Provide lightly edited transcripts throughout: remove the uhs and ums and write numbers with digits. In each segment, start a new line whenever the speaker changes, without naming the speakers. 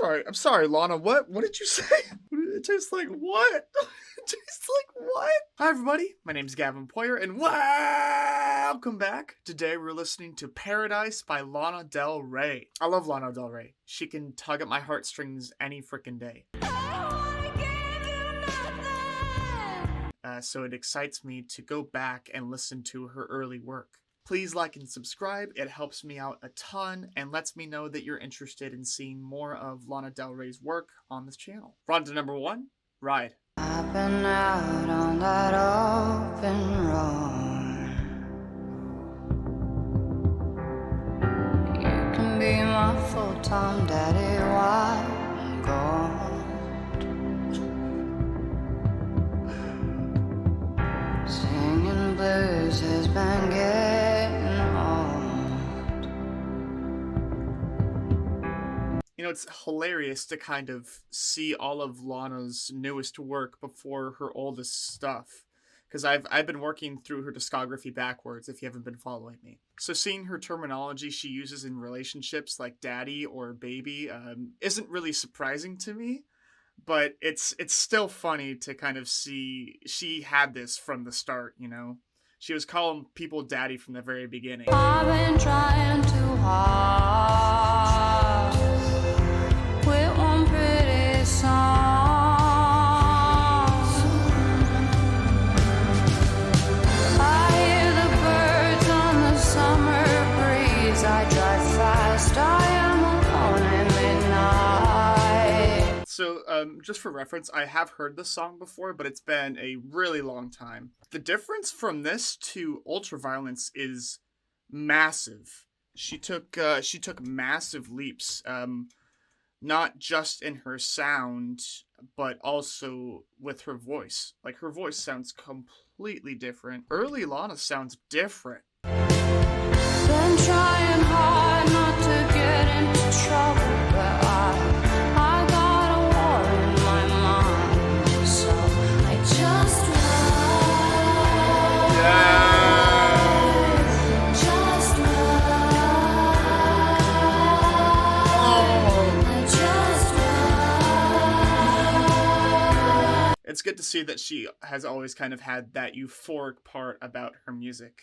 I'm sorry, Lana. What did you say? It tastes like what? It tastes like what? Hi, everybody. My name's Gavin Poyer, and welcome back. Today, we're listening to Paradise by Lana Del Rey. I love Lana Del Rey. She can tug at my heartstrings any frickin' day. So it excites me to go back and listen to her early work. Please like and subscribe, it helps me out a ton and lets me know that you're interested in seeing more of Lana Del Rey's work on this channel. We're on to number 1, Ride.
I've been out on that open road. You can be my full-time daddy while I'm gone. Singing blues has been getting old.
You know, it's hilarious to kind of see all of Lana's newest work before her oldest stuff. Because I've been working through her discography backwards if you haven't been following me. So seeing her terminology she uses in relationships like daddy or baby isn't really surprising to me. But it's still funny to kind of see she had this from the start, you know? She was calling people daddy from the very beginning.
I've been trying too hard with one pretty song. I hear the birds on the summer breeze. I drive fast, I am alone in midnight.
So, just for reference, I have heard this song before, but it's been a really long time. The difference from this to Ultraviolence is massive. She took massive leaps, not just in her sound, but also with her voice. Like, her voice sounds completely different. Early Lana sounds different.
Been trying hard not to get into trouble, but I got a war in my mind, so I just ride, just ride, I just ride.
It's good to see that she has always kind of had that euphoric part about her music.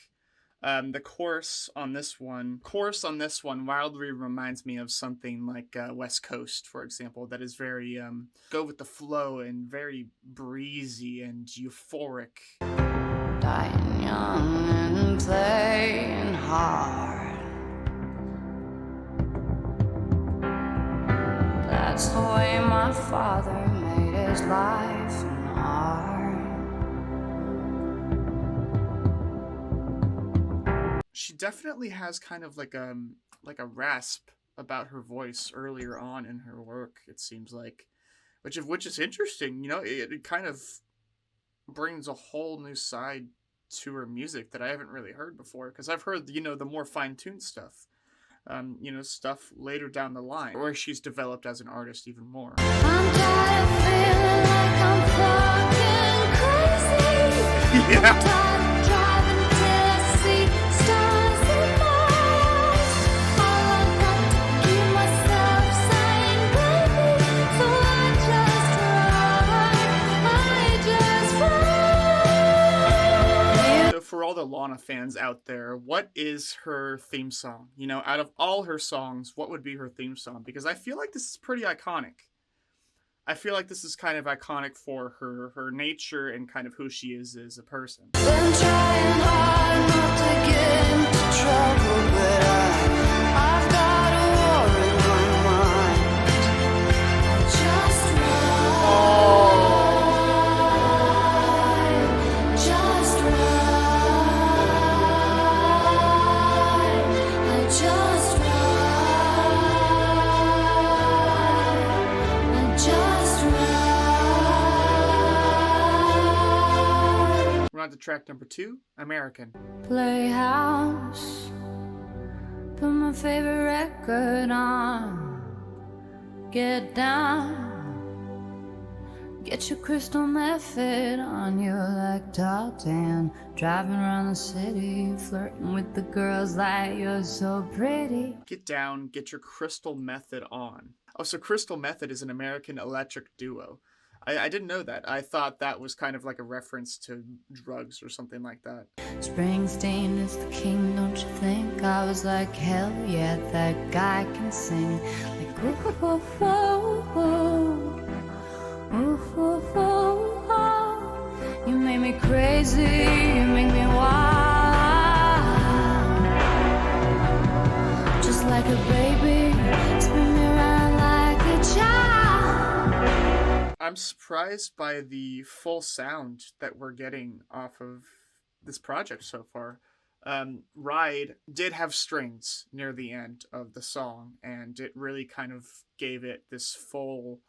The chorus on this one wildly reminds me of something like West Coast, for example, that is very go with the flow and very breezy and euphoric.
Dying young and playing hard. That's the way my father made his life an art.
She definitely has kind of like a rasp about her voice earlier on in her work, it seems like, which is interesting. You know, it kind of brings a whole new side to her music that I haven't really heard before, because I've heard, you know, the more fine-tuned stuff, you know, stuff later down the line where she's developed as an artist even more.
I'm tired of feeling like I'm fucking crazy.
Yeah.
I'm tired of driving till I see stars and bars. All I've got to keep myself sane, baby. So I just ride.
So for all the Lana fans out there, what is her theme song? You know, out of all her songs, what would be her theme song? Because I feel like this is pretty iconic. I feel like this is kind of iconic for her nature and kind of who she is as a person.
Been trying hard not to get into trouble, but I've got a war in my mind. I just ride, just ride, I just ride, I just ride.
We're on to track number 2, American.
Playhouse, put my favorite record on. Get down, get your crystal method on you like top 10. Driving around the city, flirting with the girls like you're so pretty.
Get down, get your crystal method on. Oh, so Crystal Method is an American electric duo. I didn't know that. I thought that was kind of like a reference to drugs or something like that.
Springsteen is the king, don't you think? I was like, hell yeah, that guy can sing. Like, ooh, ooh, ooh, ooh, ooh, ooh, ooh, ooh. You make me crazy, you make me wild. Just like a baby, spin me around like a child.
I'm surprised by the full sound that we're getting off of this project so far. Ride did have strings near the end of the song, and it really kind of gave it this full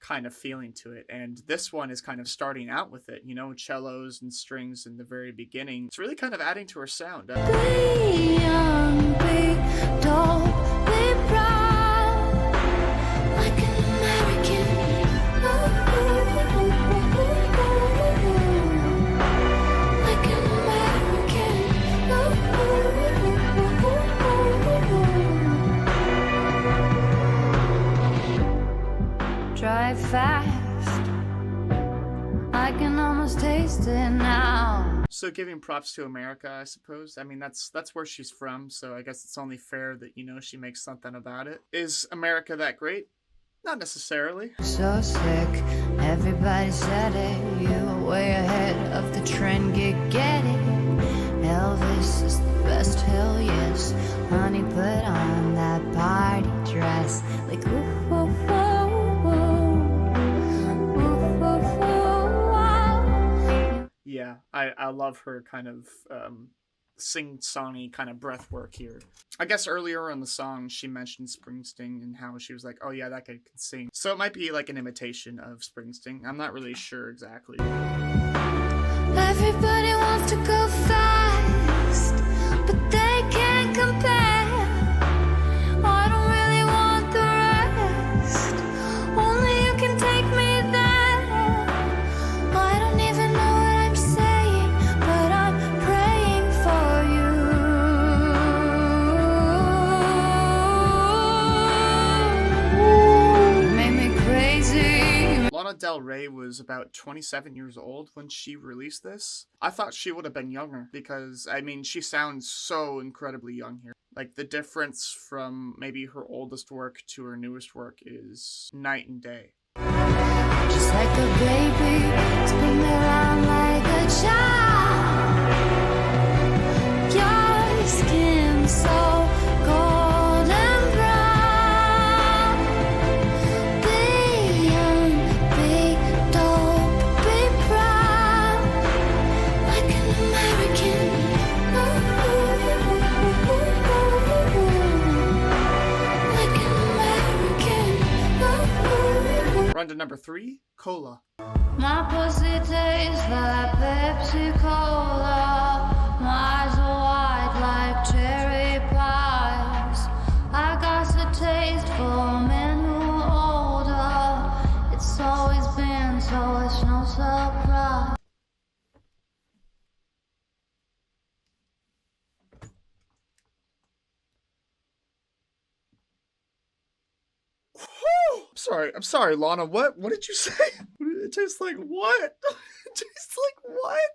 kind of feeling to it. And this one is kind of starting out with it, you know, cellos and strings in the very beginning. It's really kind of adding to her sound.
Be young, be dope, be proud, like an American. Like an American. Drive fast, I can almost taste it now.
So giving props to America, I suppose. I mean, that's where she's from, so I guess it's only fair that, you know, she makes something about it. Is America that great? Not necessarily.
So sick, everybody said it. You were way ahead of the trend, get it. Elvis is the best, hell yes. Honey, put on that party dress. Like, ooh, ooh, ooh, ooh, ooh, ooh, ooh.
Yeah, I love her kind of sing-songy kind of breath work here. I guess earlier in the song she mentioned Springsteen and how she was like, oh yeah, that guy can sing. So it might be like an imitation of Springsteen. I'm not really sure exactly.
Everybody wants to go fast, but they can't compare. I don't really want the rest. Only you can take me there. I don't even know what I'm saying, but I'm praying for you. You made me crazy.
Lana Del Rey was about 27 years old when she released this. I thought she would have been younger because, I mean, she sounds so incredibly young here. Like, the difference from maybe her oldest work to her newest work is night and day.
Just like a baby, spin me around like a child. Your skin so golden brown. Be young, be dope, be proud, like an American. Like an American.
Run to number 3, Cola.
My pussy tastes like Pepsi Cola. My eyes are wide like cherry pies. I got the taste for men who are older. It's always been, so it's no surprise.
I'm sorry, Lana. What did you say? It tastes like what? It tastes like what?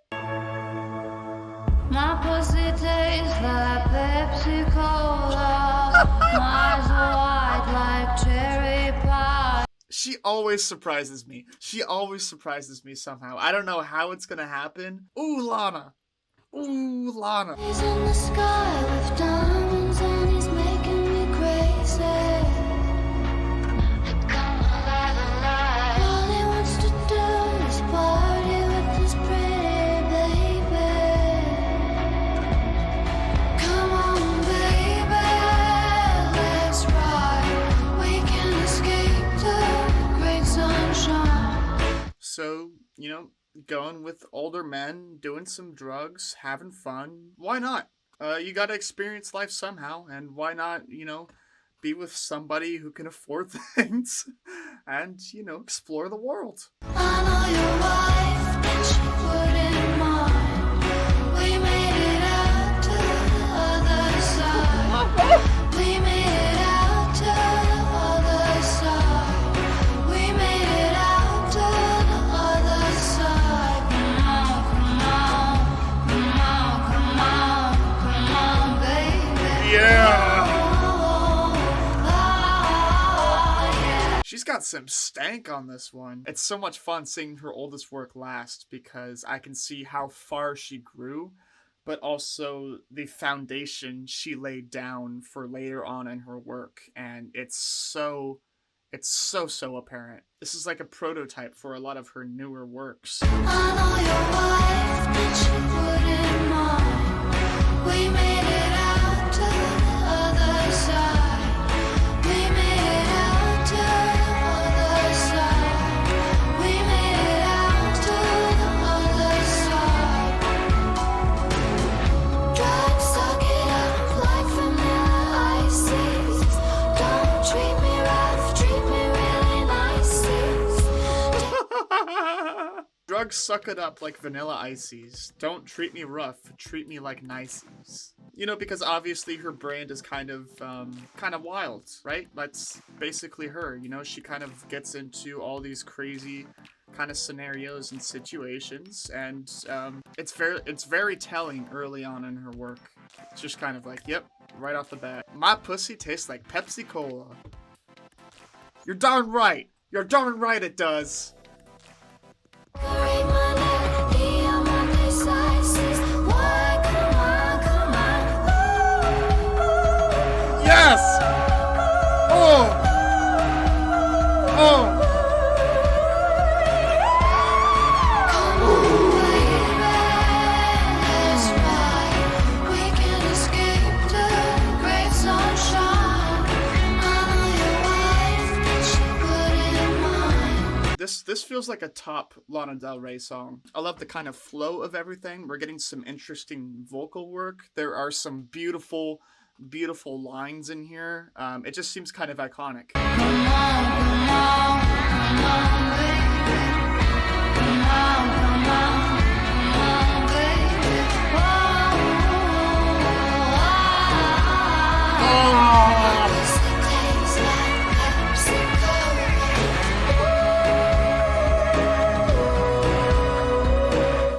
My pussy tastes like Pepsi Cola. My eyes are wide like cherry pie.
She always surprises me. She always surprises me somehow. I don't know how it's gonna happen. Ooh, Lana. Ooh, Lana.
He's in the sky with diamonds and he's making me crazy. All he wants to do is party with this pretty baby. Come on, baby, let's ride. We can escape the great sunshine.
So, you know, going with older men, doing some drugs, having fun. Why not? You gotta experience life somehow, and why not, you know, be with somebody who can afford things and, you know, explore the world.
I know your wife, and she wouldn't mind. We made it out to the other side. We made it out to the other side.
She's got some stank on this one. It's so much fun seeing her oldest work last because I can see how far she grew, but also the foundation she laid down for later on in her work. And it's so apparent. This is like a prototype for a lot of her newer works.
I know your wife, but you wouldn't mind. We made it out to the other side. We made it out to the other side. We made it out to the other side. Drugs suck it up like vanilla ices. Don't treat me rough, treat me really nicely.
Drugs suck it up like vanilla ices. Don't treat me rough, treat me like niceys. You know, because obviously her brand is kind of wild, right? That's basically her. You know, she kind of gets into all these crazy kind of scenarios and situations, and it's very telling early on in her work. It's just kind of like, yep, right off the bat. My pussy tastes like Pepsi Cola. You're darn right. You're darn right it does. Yes! Oh! Oh! This feels like a top Lana Del Rey song. I love the kind of flow of everything. We're getting some interesting vocal work. There are some beautiful lines in here. It just seems kind of iconic.
Come on, baby. Come on, baby.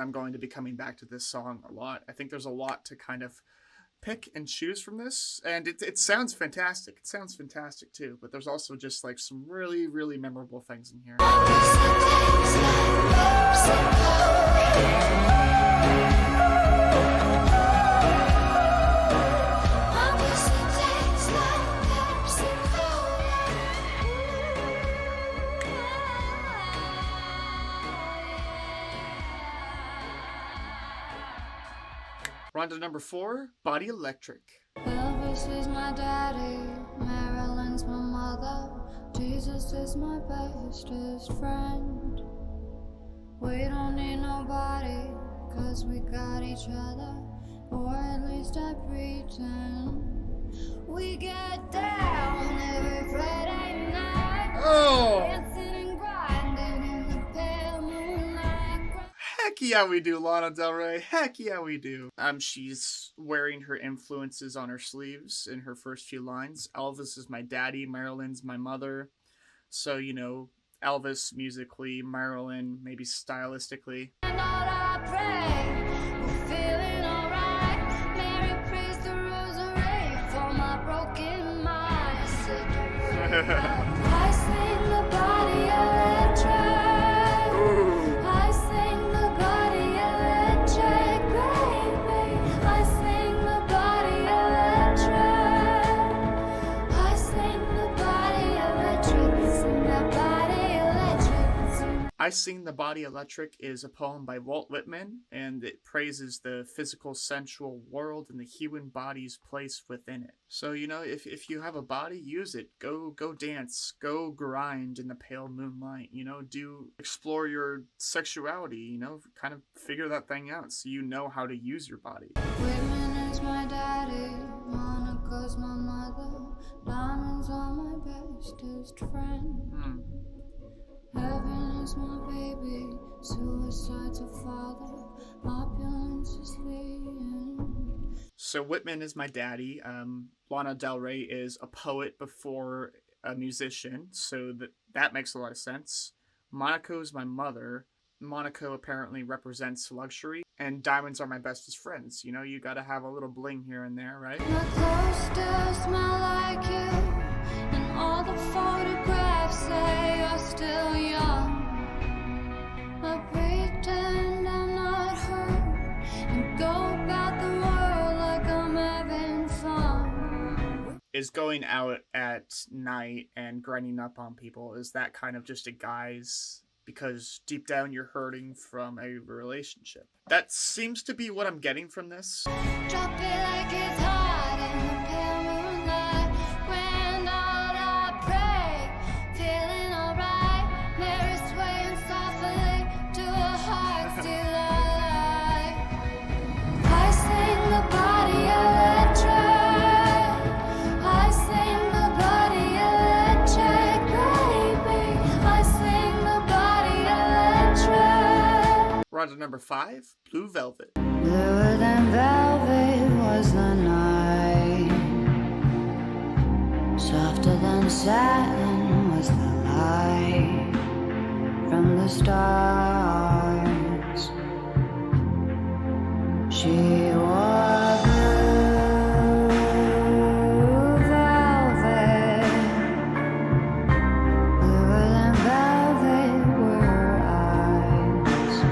I'm going to be coming back to this song a lot. I think there's a lot to kind of pick and choose from this, and it sounds fantastic. It sounds fantastic too, but there's also just like some really, really memorable things in here. We're on to number 4, Body Electric.
Elvis is my daddy, Marilyn's my mother, Jesus is my bestest friend. We don't need nobody, cause we got each other, or at least I pretend. We get down every Friday night, dancing and grinding in the pale moonlight.
Heck yeah we do, Lana Del Rey. Heck yeah we do. She's wearing her influences on her sleeves in her first few lines. Elvis is my daddy, Marilyn's my mother. So, you know, Elvis musically, Marilyn maybe stylistically.
And all I pray, we're feeling alright. Mary prays the rosary for my broken mind. I sing the body electric. I sing the body electric, baby. I sing the body electric. I sing the body electric. Sing the body electric.
I Sing the Body Electric is a poem by Walt Whitman, and it praises the physical, sensual world and the human body's place within it. So, you know, if you have a body, use it. Go dance. Go grind in the pale moonlight. You know, explore your sexuality, you know, kind of figure that thing out so you know how to use your body.
Whitman is my daddy, Monica's my mother, diamonds are my bestest friend. Heaven is my baby, suicide's a father, opulence is the end.
So Whitman is my daddy. Lana Del Rey is a poet before a musician, so that makes a lot of sense. Monaco is my mother. Monaco apparently represents luxury, and diamonds are my bestest friends. You know, you gotta have a little bling here and there, right?
My clothes still smell like you, and all the photographs say
going out at night and grinding up on people, is that kind of just a guise because deep down you're hurting from a relationship? That seems to be what I'm getting from this.
Drop it like it's hot in the pale moonlight. When out I pray, feeling alright. Mary swaying softly to a heart's delight. I sing the body electric. I sing the body electric, baby. I sing the body electric.
We're on to number 5, Blue Velvet.
Bluer than velvet was the night. Softer than satin was the light from the stars. She wore blue velvet. Bluer than velvet were her eyes.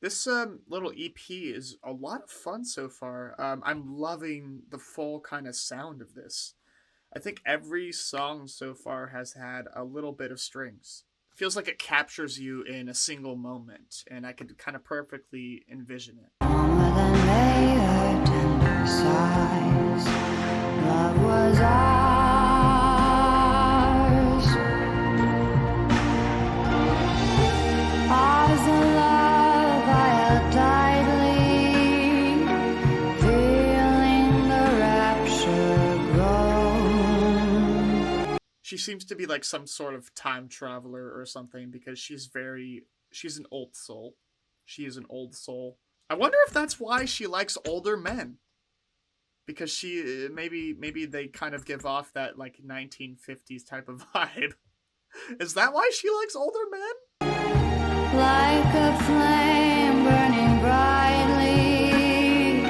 This little EP is a lot of fun so far. I'm loving the full kind of sound of this. I think every song so far has had a little bit of strings. Feels like it captures you in a single moment, and I could kind of perfectly envision it.
Warmer than May, her tender sighs. Love was ours. Ours the love I held tightly, feeling the rapture grow.
She seems to be like some sort of time traveler or something because she's an old soul. She is an old soul. I wonder if that's why she likes older men. Because she maybe they kind of give off that like 1950s type of vibe. Is that why she likes older men?
Like a flame burning brightly,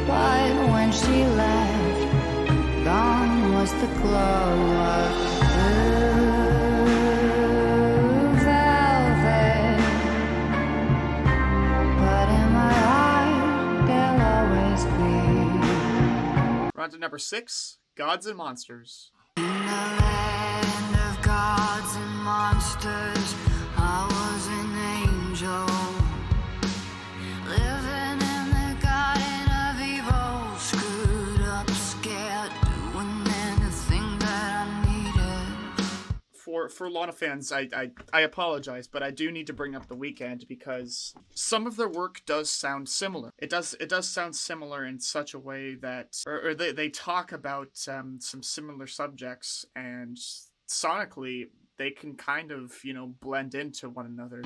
but when she left, gone was the glow of blue velvet. But in my heart, they'll always be.
We're on to number 6, Gods and Monsters.
In the land of gods and monsters, I was an angel, living in the garden of evil, screwed up, scared, doing anything that I needed.
For Lana fans, I apologize, but I do need to bring up The Weeknd because some of their work does sound similar. It does sound similar in such a way that, or they talk about some similar subjects, and sonically they can kind of blend into one another.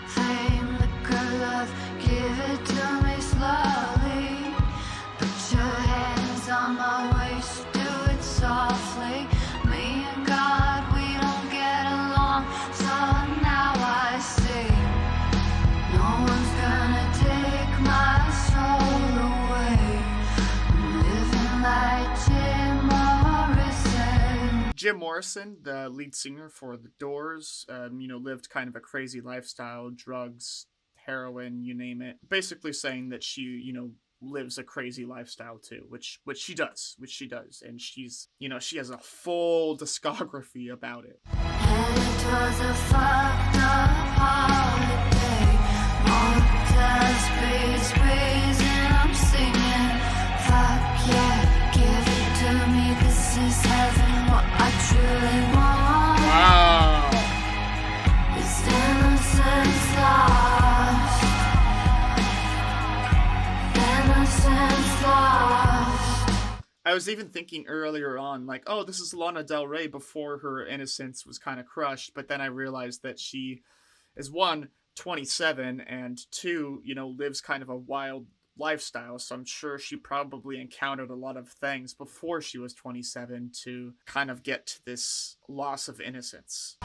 Fame, liquor, love, give it to me slowly. Put your hands on my waist, do it softly. Me and God, we don't get along, so now I see. No one's gonna take my soul away. I'm living like Jim Morrison.
Jim Morrison, the lead singer for The Doors, lived kind of a crazy lifestyle, drugs, heroin, you name it. Basically saying that she, lives a crazy lifestyle too, which she does, and she's, she has a full discography about it.
And it was a fucked up holiday. Motels, breeze, and I'm singing. Fuck yeah, give it to me. This is heaven, what I truly want.
Wow.
Is innocence lost? Innocence lost.
I was even thinking earlier on, like, oh, this is Lana Del Rey before her innocence was kind of crushed, but then I realized that she is, 1, 27, and 2, lives kind of a wild lifestyle, so I'm sure she probably encountered a lot of things before she was 27 to kind of get to this loss of innocence.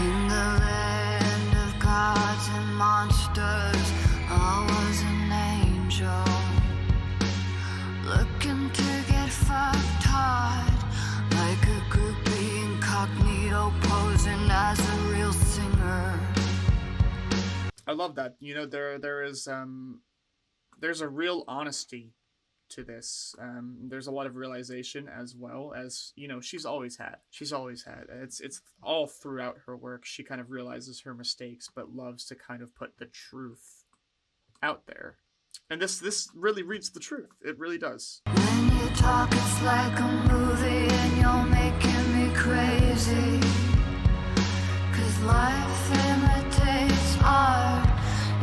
In the land of gods and monsters, I was an angel, looking to get fucked hard, like a groupie incognito posing as a real singer.
I love that. There's a real honesty to this. There's a lot of realization as well as, you know, she's always had. She's always had. It's all throughout her work. She kind of realizes her mistakes, but loves to kind of put the truth out there. And this really reads the truth. It really does.
When you talk, it's like a movie, and you're making me crazy. 'Cause life imitates art.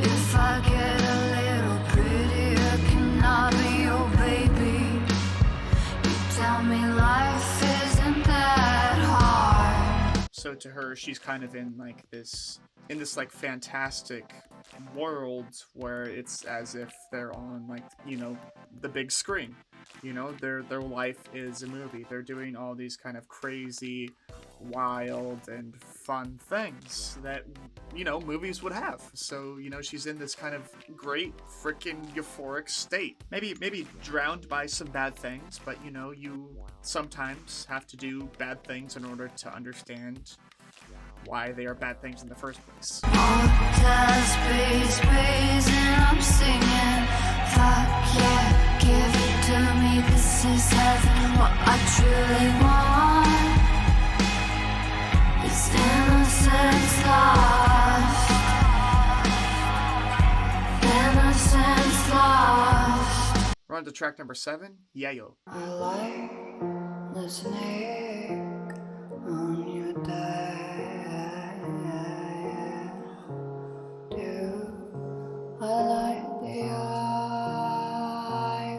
If I get a little prettier, can I be your baby? You tell me life isn't that hard.
So to her, she's kind of in this like fantastic world where it's as if they're on, like, you know, the big screen. You know, their life is a movie. They're doing all these kind of crazy, wild, and fun things that, you know, movies would have. So, you know, she's in this kind of great freaking euphoric state. Maybe drowned by some bad things, but, you know, you sometimes have to do bad things in order to understand why they are bad things in the first place.
Hotel space, and I'm singing. Fuck yeah, give it to me. This is heaven, what I truly want. It's innocence lost. Innocence lost.
We're on to track number 7, Yayo.
I like the snake on your day. I like the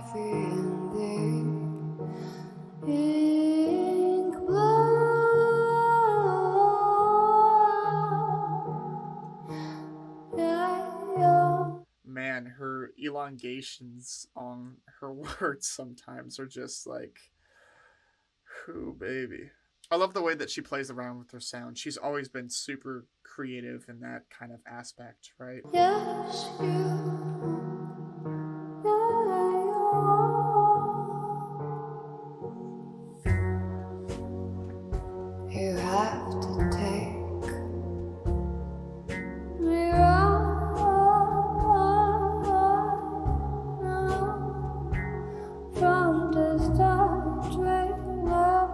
ivy and the ink blue.
Man, her elongations on her words sometimes are just like, whoo, baby. I love the way that she plays around with her sound. She's always been super creative in that kind of aspect, right?
Yes, you have to take me on from the start, life now.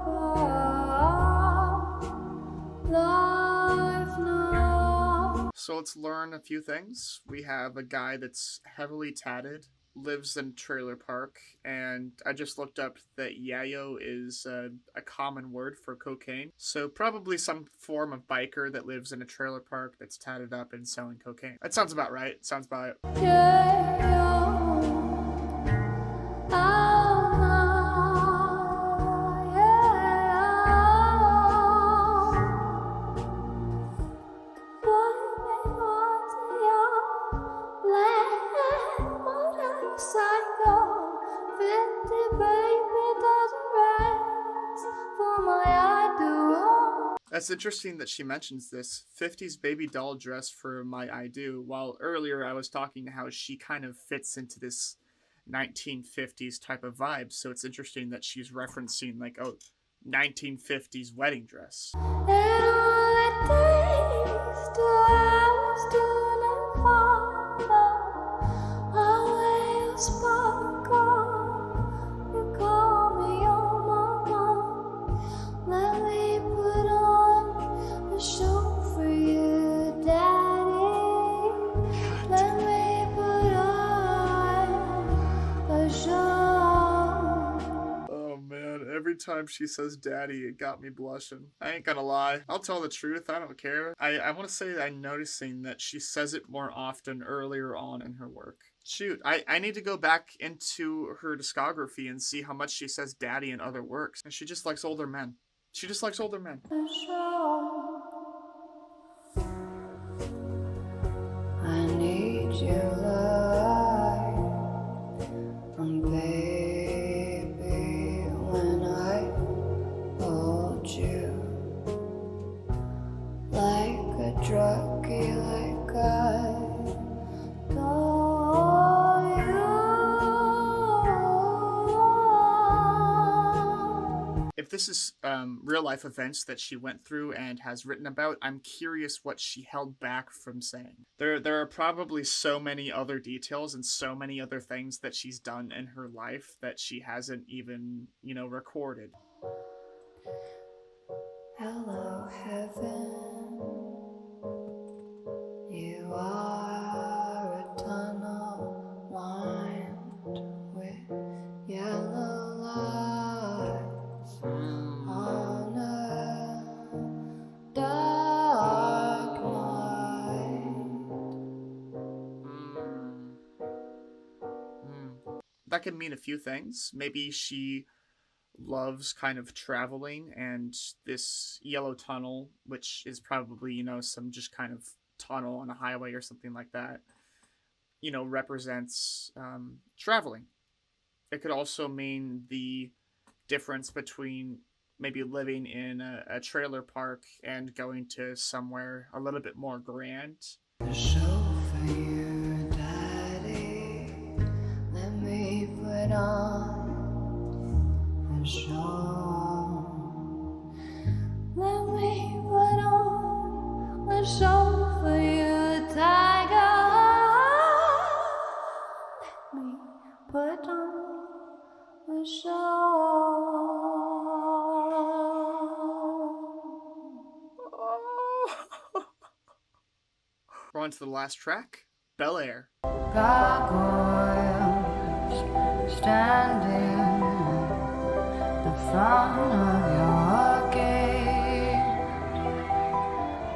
So let's learn a few things. We have a guy that's heavily tatted, lives in a trailer park, and I just looked up that yayo is a common word for cocaine. So probably some form of biker that lives in a trailer park that's tatted up and selling cocaine. That sounds about right. Sounds about it. That's interesting that she mentions this 50s baby doll dress for My I Do, while earlier I was talking how she kind of fits into this 1950s type of vibe. So it's interesting that she's referencing like, oh, 1950s wedding dress. Every time she says daddy, it got me blushing. I ain't gonna lie. I'll tell the truth. I don't care. I want to say I'm noticing that she says it more often earlier on in her work. Shoot, I need to go back into her discography and see how much she says daddy in other works. And she just likes older men. She just likes older men.
I need your light, baby, when I hold you like a druggie, like I adore you.
If if this is real life events that she went through and has written about, I'm curious what she held back from saying. There are probably so many other details and so many other things that she's done in her life that she hasn't even, recorded.
Hello, heaven. You are a tunnel lined with yellow lights on a dark
night. That can mean a few things. Maybe she loves kind of traveling, and this yellow tunnel, which is probably, some just kind of tunnel on a highway or something like that, represents traveling. It could also mean the difference between maybe living in a trailer park and going to somewhere a little bit more grand.
The show for you, Daddy. Let me put on the show. Let me put on the show for you, Tiger. Let me put on the show.
We're on to the last track, Belair.
Gargoyles standing in front of your gate,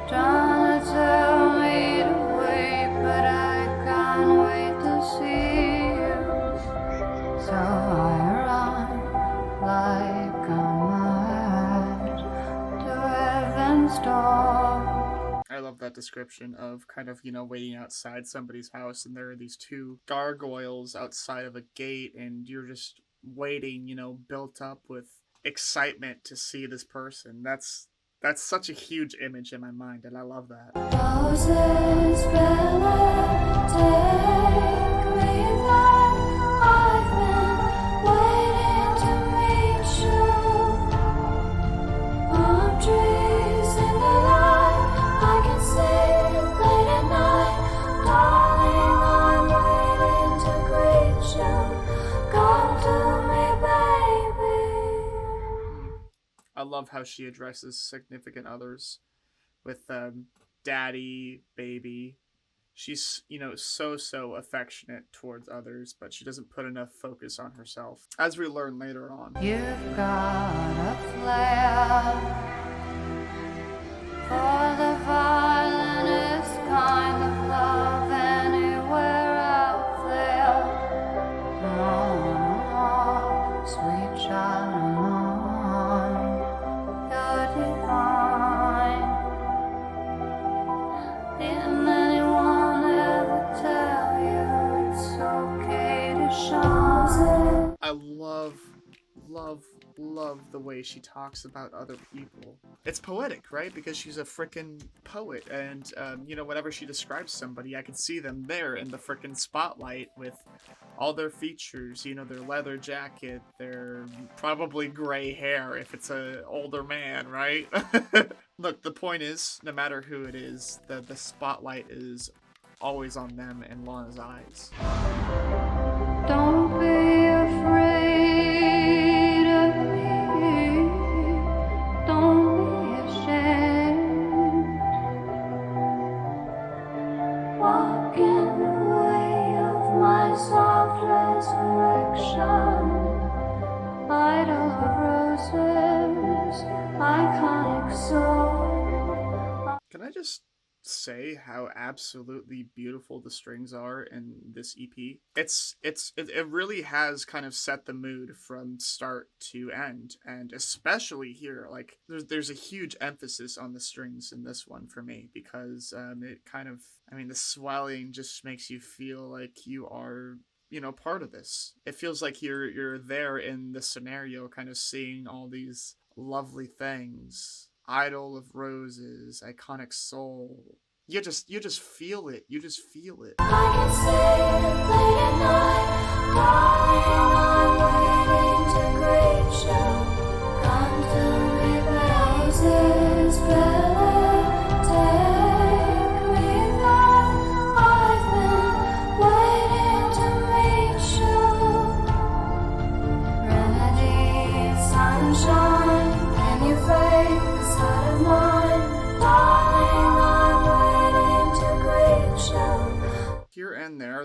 trying to tell me to wait, but I can't wait to see you. So I run like a mad to heaven's door.
I love that description of kind of, waiting outside somebody's house and there are these two gargoyles outside of a gate and you're just waiting, built up with excitement to see this person. That's such a huge image in my mind, and I love that.
Roses, Belair, take me there. I've been waiting to meet you. Palm trees in the light, I can see it late at night. Darling, I'm waiting to greet you. Come to me, baby.
I love how she addresses significant others with daddy, baby. She's, so affectionate towards others, but she doesn't put enough focus on herself, as we learn later on.
You've got a flair for the violinist kind of love anywhere out there. Oh, sweet child of mine, you're divine. Didn't anyone ever tell you it's okay to shine?
I love the way she talks about other people. It's poetic, right? Because she's a frickin' poet, and whenever she describes somebody, I can see them there in the frickin' spotlight with all their features, their leather jacket, their probably gray hair if it's a older man, right? Look, the point is, no matter who it is, the spotlight is always on them in Lana's eyes.
Don't be afraid of me. Don't be ashamed. Walk in the way of my soft resurrection. Idol of roses, iconic soul.
Can I just say how absolutely beautiful the strings are in this EP? It really has kind of set the mood from start to end, and especially here, like there's a huge emphasis on the strings in this one for me, because it kind of, the swelling just makes you feel like you are part of this. It feels like you're there in the scenario, kind of seeing all these lovely things. Idol of roses, iconic soul. You just feel it. You just feel it.
I can see it late at night, darling, I'm waiting to greet you. Come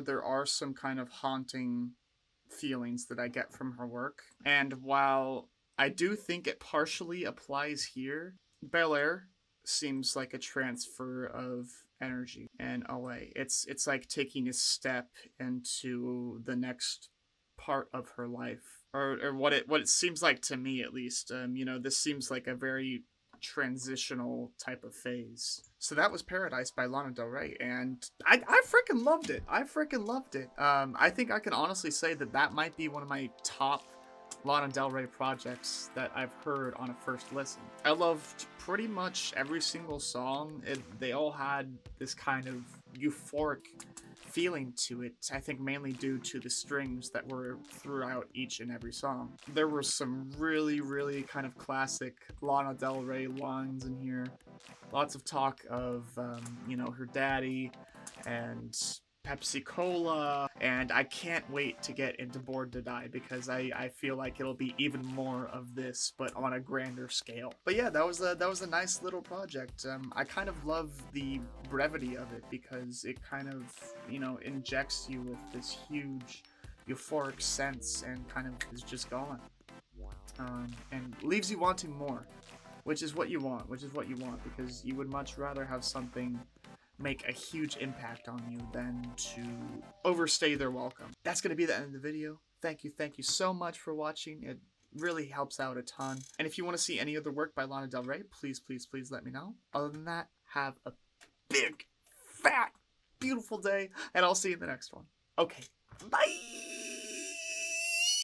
there are some kind of haunting feelings that I get from her work. And while I do think it partially applies here, Belair seems like a transfer of energy in a way. It's like taking a step into the next part of her life, or what it seems like to me at least. This seems like a very transitional type of phase. So that was Paradise by Lana Del Rey, and I freaking loved it. I freaking loved it. I think I can honestly say that that might be one of my top Lana Del Rey projects that I've heard on a first listen. I loved pretty much every single song. They all had this kind of euphoric feeling to it, I think mainly due to the strings that were throughout each and every song. There were some really, really kind of classic Lana Del Rey lines in here. Lots of talk of, her daddy and Pepsi Cola, and I can't wait to get into Bored to Die because I feel like it'll be even more of this, but on a grander scale. But yeah, that was a nice little project. I kind of love the brevity of it because it kind of injects you with this huge euphoric sense and kind of is just going, and leaves you wanting more, which is what you want. Because you would much rather have something make a huge impact on you than to overstay their welcome. That's going to be the end of the video. Thank you so much for watching. It really helps out a ton. And if you want to see any other work by Lana Del Rey, please let me know. Other than that, have a big, fat, beautiful day, and I'll see you in the next one. Okay, bye!